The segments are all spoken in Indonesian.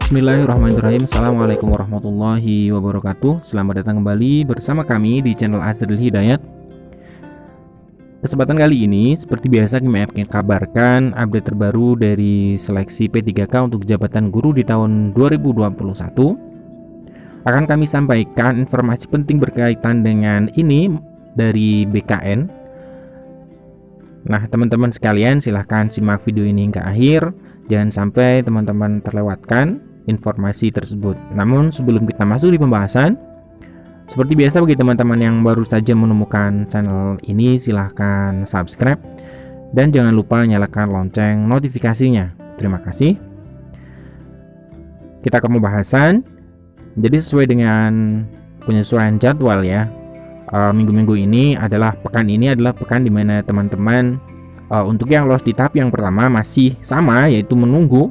Bismillahirrahmanirrahim. Assalamualaikum warahmatullahi wabarakatuh. Selamat datang kembali bersama kami di channel Azril Hidayat. Kesempatan kali ini seperti biasa kami akan kabarkan update terbaru dari seleksi P3K untuk jabatan guru di tahun 2021. Akan kami sampaikan informasi penting berkaitan dengan ini dari BKN. Nah, teman-teman sekalian, silahkan simak video ini hingga akhir. Jangan sampai teman-teman terlewatkan informasi tersebut. Namun sebelum kita masuk di pembahasan, seperti biasa bagi teman-teman yang baru saja menemukan channel ini, silahkan subscribe dan jangan lupa nyalakan lonceng notifikasinya. Terima kasih. Kita ke pembahasan. Jadi sesuai dengan penyesuaian jadwal ya, minggu-minggu ini adalah pekan di mana teman-teman untuk yang lolos di tahap yang pertama masih sama, yaitu menunggu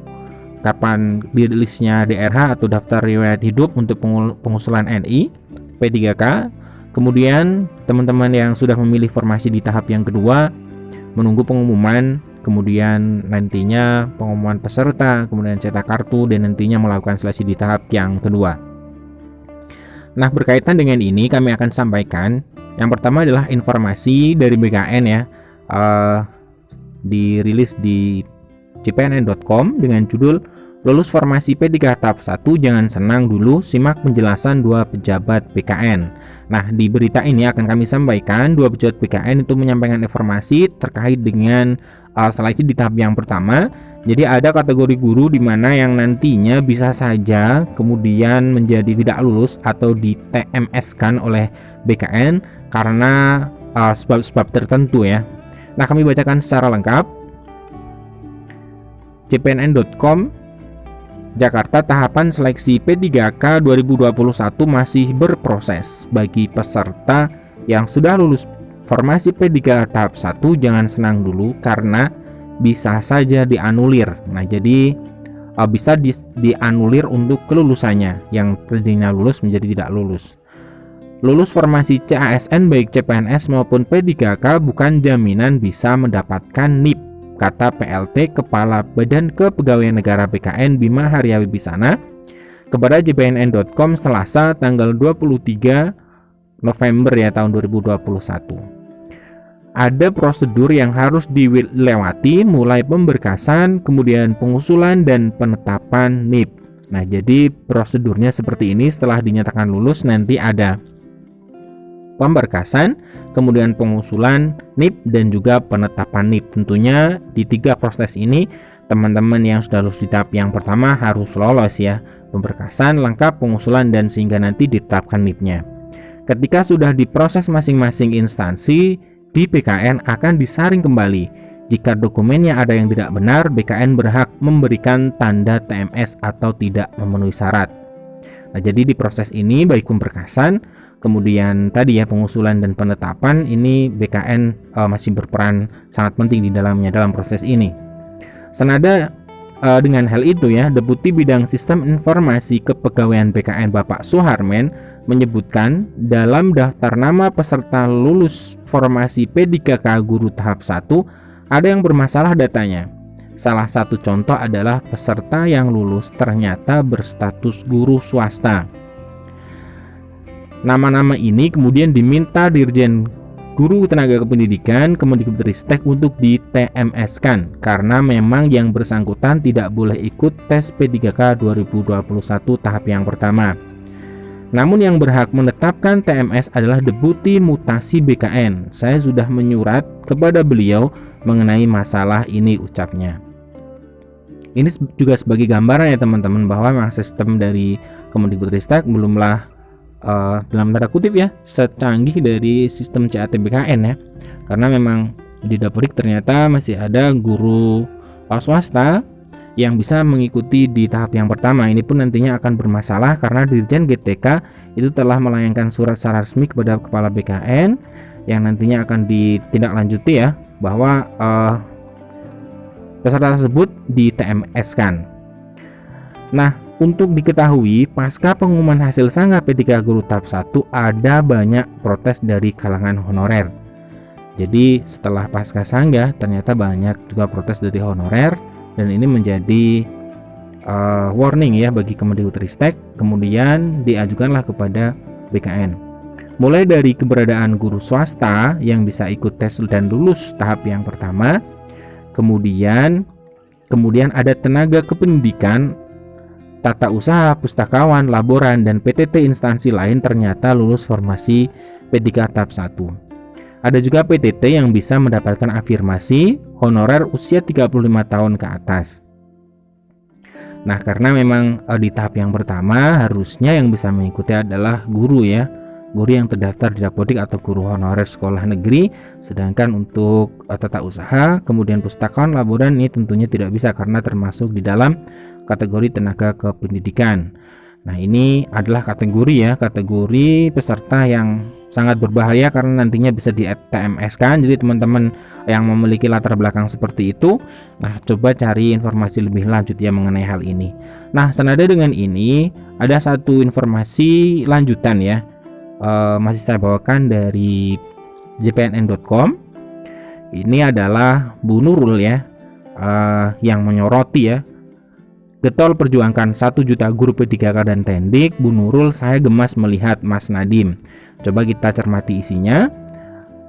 kapan dirilisnya DRH atau daftar riwayat hidup untuk pengusulan NI P3K. Kemudian teman-teman yang sudah memilih formasi di tahap yang kedua menunggu pengumuman, kemudian nantinya pengumuman peserta, kemudian cetak kartu, dan nantinya melakukan seleksi di tahap yang kedua. Nah, berkaitan dengan ini kami akan sampaikan yang pertama adalah informasi dari BKN ya, dirilis di cpnn.com dengan judul lulus formasi P3 tahap 1 jangan senang dulu, simak penjelasan dua pejabat BKN. Nah, di berita ini akan kami sampaikan dua pejabat BKN itu menyampaikan informasi terkait dengan seleksi di tahap yang pertama. Jadi ada kategori guru di mana yang nantinya bisa saja kemudian menjadi tidak lulus atau di TMS-kan oleh BKN karena sebab-sebab tertentu ya. Nah, kami bacakan secara lengkap. cpnn.com, Jakarta, tahapan seleksi P3K 2021 masih berproses. Bagi peserta yang sudah lulus formasi P3 tahap 1 jangan senang dulu karena bisa saja dianulir. Nah, jadi bisa dianulir untuk kelulusannya, yang tadinya lulus menjadi tidak lulus. Lulus formasi CASN baik CPNS maupun P3K bukan jaminan bisa mendapatkan NIP, kata PLT Kepala Badan Kepegawaian Negara BKN Bima Haryawi Bisana kepada jpnn.com Selasa tanggal 23 November ya tahun 2021. Ada prosedur yang harus dilewati mulai pemberkasan, kemudian pengusulan dan penetapan NIP. Nah, jadi prosedurnya seperti ini. Setelah dinyatakan lulus nanti ada pemberkasan, kemudian pengusulan NIP dan juga penetapan NIP. Tentunya di tiga proses ini teman-teman yang sudah lulus di tahap yang pertama harus lolos ya, pemberkasan lengkap, pengusulan, dan sehingga nanti ditetapkan NIP-nya. Ketika sudah diproses masing-masing instansi di BKN akan disaring kembali. Jika dokumennya ada yang tidak benar, BKN berhak memberikan tanda TMS atau tidak memenuhi syarat. Nah, jadi di proses ini baik pemberkasan, kemudian tadi ya pengusulan dan penetapan, ini BKN masih berperan sangat penting di dalamnya dalam proses ini. Senada dengan hal itu ya, Deputi Bidang Sistem Informasi Kepegawaian BKN Bapak Suharmen menyebutkan dalam daftar nama peserta lulus formasi P3K guru tahap 1 ada yang bermasalah datanya. Salah satu contoh adalah peserta yang lulus ternyata berstatus guru swasta. Nama-nama ini kemudian diminta Dirjen Guru Tenaga Kependidikan Kemendikbudristek untuk di TMS-kan karena memang yang bersangkutan tidak boleh ikut tes P3K 2021 tahap yang pertama. Namun yang berhak menetapkan TMS adalah Deputi Mutasi BKN. Saya sudah menyurat kepada beliau mengenai masalah ini, ucapnya. Ini juga sebagai gambaran ya teman-teman bahwa memang sistem dari Kemendikbudristek belumlah dalam tanda kutip ya secanggih dari sistem CAT BKN ya, karena memang di Dapodik ternyata masih ada guru swasta yang bisa mengikuti di tahap yang pertama. Ini pun nantinya akan bermasalah karena Dirjen GTK itu telah melayangkan surat secara resmi kepada Kepala BKN yang nantinya akan ditindaklanjuti ya, bahwa peserta tersebut di TMS-kan. Nah, untuk diketahui, pasca pengumuman hasil Sangga P3 Guru tahap 1 ada banyak protes dari kalangan honorer. Jadi setelah pasca Sangga ternyata banyak juga protes dari honorer, dan ini menjadi warning ya bagi Kemendikbudristek, kemudian diajukanlah kepada BKN. Mulai dari keberadaan guru swasta yang bisa ikut tes dan lulus tahap yang pertama, kemudian ada tenaga kependidikan, tata usaha, pustakawan, laboran, dan PTT instansi lain ternyata lulus formasi P3K tahap 1. Ada juga PTT yang bisa mendapatkan afirmasi honorer usia 35 tahun ke atas. Nah, karena memang di tahap yang pertama harusnya yang bisa mengikuti adalah guru ya, guru yang terdaftar di Dapodik atau guru honorer sekolah negeri. Sedangkan untuk tata usaha, kemudian pustakawan, laboran ini tentunya tidak bisa karena termasuk di dalam kategori tenaga kependidikan. Nah, ini adalah kategori peserta yang sangat berbahaya karena nantinya bisa di TMS kan. Jadi teman-teman yang memiliki latar belakang seperti itu, nah coba cari informasi lebih lanjut ya mengenai hal ini. Nah, senada dengan ini ada satu informasi lanjutan ya, masih saya bawakan dari jpnn.com. Ini adalah Bu Nurul ya, yang menyoroti ya, getol perjuangkan 1 juta guru P3K dan Tendik. Bu Nurul, saya gemas melihat Mas Nadiem. Coba kita cermati isinya.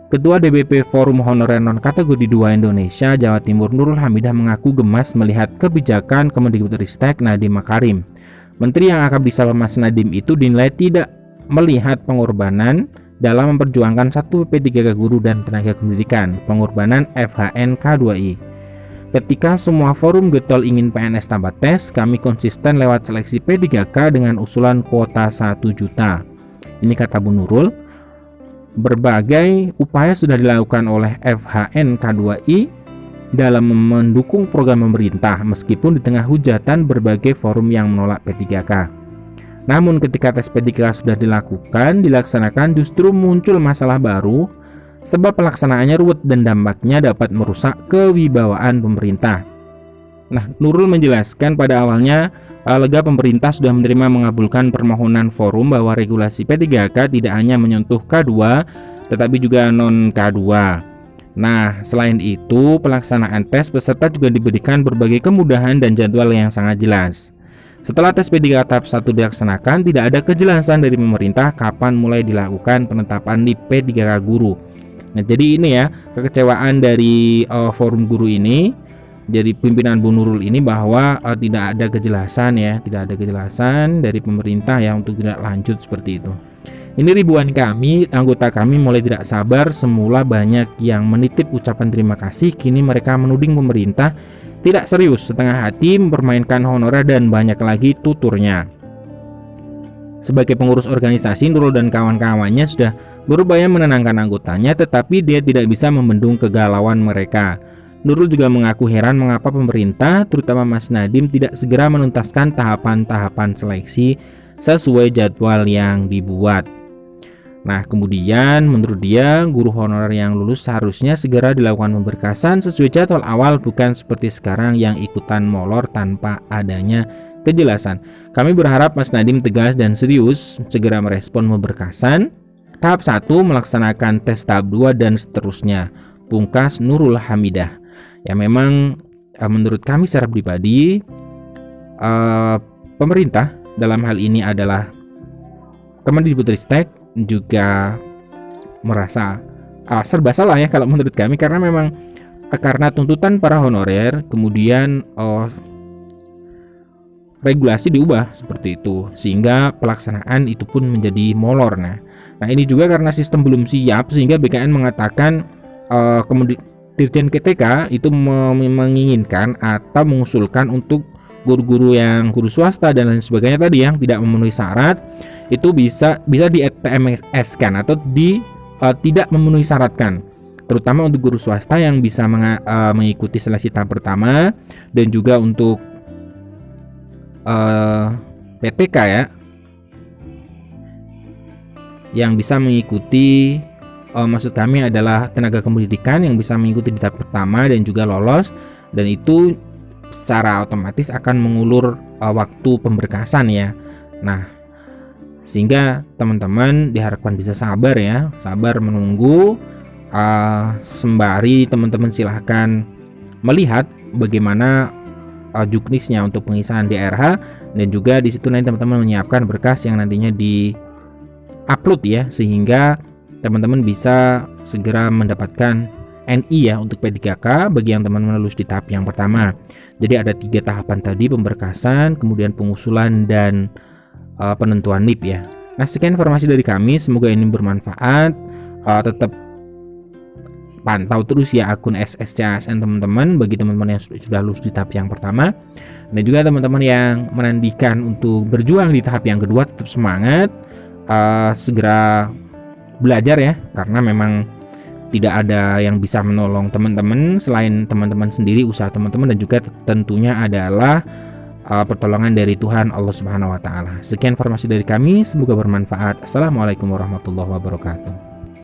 Ketua DBP Forum Honorer Non Kategori 2 Indonesia Jawa Timur Nurul Hamidah mengaku gemas melihat kebijakan Kemendikbudristek Nadiem Makarim. Menteri yang akrab disapa Mas Nadiem itu dinilai tidak melihat pengorbanan dalam memperjuangkan 1 P3K guru dan tenaga pendidikan, pengorbanan FHN K2I. Ketika semua forum getol ingin PNS tambah tes, kami konsisten lewat seleksi P3K dengan usulan kuota 1 juta. Ini kata Bu Nurul. Berbagai upaya sudah dilakukan oleh FHN K2I dalam mendukung program pemerintah meskipun di tengah hujatan berbagai forum yang menolak P3K. Namun ketika tes P3K sudah dilaksanakan justru muncul masalah baru, sebab pelaksanaannya ruwet dan dampaknya dapat merusak kewibawaan pemerintah. Nah, Nurul menjelaskan pada awalnya lega pemerintah sudah menerima mengabulkan permohonan forum bahwa regulasi P3K tidak hanya menyentuh K2 tetapi juga non K2. Nah, selain itu pelaksanaan tes peserta juga diberikan berbagai kemudahan dan jadwal yang sangat jelas. Setelah tes P3K tahap 1 dilaksanakan, tidak ada kejelasan dari pemerintah kapan mulai dilakukan penetapan NIP P3K guru. Nah, jadi ini ya kekecewaan dari forum guru ini, jadi pimpinan Bu Nurul ini bahwa tidak ada kejelasan ya, tidak ada kejelasan dari pemerintah ya untuk tidak lanjut seperti itu. Ini ribuan anggota kami mulai tidak sabar. Semula banyak yang menitip ucapan terima kasih, kini mereka menuding pemerintah tidak serius, setengah hati mempermainkan honorer dan banyak lagi tuturnya. Sebagai pengurus organisasi, Nurul dan kawan-kawannya sudah berupaya menenangkan anggotanya, tetapi dia tidak bisa membendung kegalauan mereka. Nurul juga mengaku heran mengapa pemerintah, terutama Mas Nadiem, tidak segera menuntaskan tahapan-tahapan seleksi sesuai jadwal yang dibuat. Nah, kemudian menurut dia, guru honorer yang lulus seharusnya segera dilakukan pemberkasan sesuai jadwal awal, bukan seperti sekarang yang ikutan molor tanpa adanya kejelasan. Kami berharap Mas Nadiem tegas dan serius segera merespon pemberkasan tahap 1, melaksanakan tes tahap 2 dan seterusnya. Pungkas Nurul Hamidah. Ya, memang menurut kami secara pribadi, pemerintah dalam hal ini adalah Kemendikbudristek juga merasa serba salah ya kalau menurut kami, karena memang karena tuntutan para honorer kemudian regulasi diubah seperti itu sehingga pelaksanaan itu pun menjadi molor. Nah ini juga karena sistem belum siap sehingga BKN mengatakan kemudian Dirjen KTK itu menginginkan atau mengusulkan untuk guru-guru yang guru swasta dan lain sebagainya tadi yang tidak memenuhi syarat itu bisa di TMS kan atau tidak memenuhi syarat kan, terutama untuk guru swasta yang bisa mengikuti seleksi tahap pertama dan juga untuk PTK ya yang bisa mengikuti maksud kami adalah tenaga kependidikan yang bisa mengikuti di tahap pertama dan juga lolos, dan itu secara otomatis akan mengulur waktu pemberkasan ya. Nah, sehingga teman-teman diharapkan bisa sabar ya, sabar menunggu, sembari teman-teman silahkan melihat bagaimana juknisnya untuk pengisahan DRH, dan juga di situ nanti teman-teman menyiapkan berkas yang nantinya di upload ya, sehingga teman-teman bisa segera mendapatkan NI ya untuk P3K bagi yang teman-teman lulus di tahap yang pertama. Jadi ada 3 tahapan tadi, pemberkasan, kemudian pengusulan, dan penentuan NIP ya. Nah, sekian informasi dari kami, semoga ini bermanfaat. Tetap pantau terus ya akun SSCASN teman-teman bagi teman-teman yang sudah lulus di tahap yang pertama, dan juga teman-teman yang menantikan untuk berjuang di tahap yang kedua, tetap semangat, segera belajar ya, karena memang tidak ada yang bisa menolong teman-teman selain teman-teman sendiri, usaha teman-teman, dan juga tentunya adalah pertolongan dari Tuhan Allah Subhanahu wa taala. Sekian informasi dari kami, semoga bermanfaat. Assalamualaikum warahmatullahi wabarakatuh.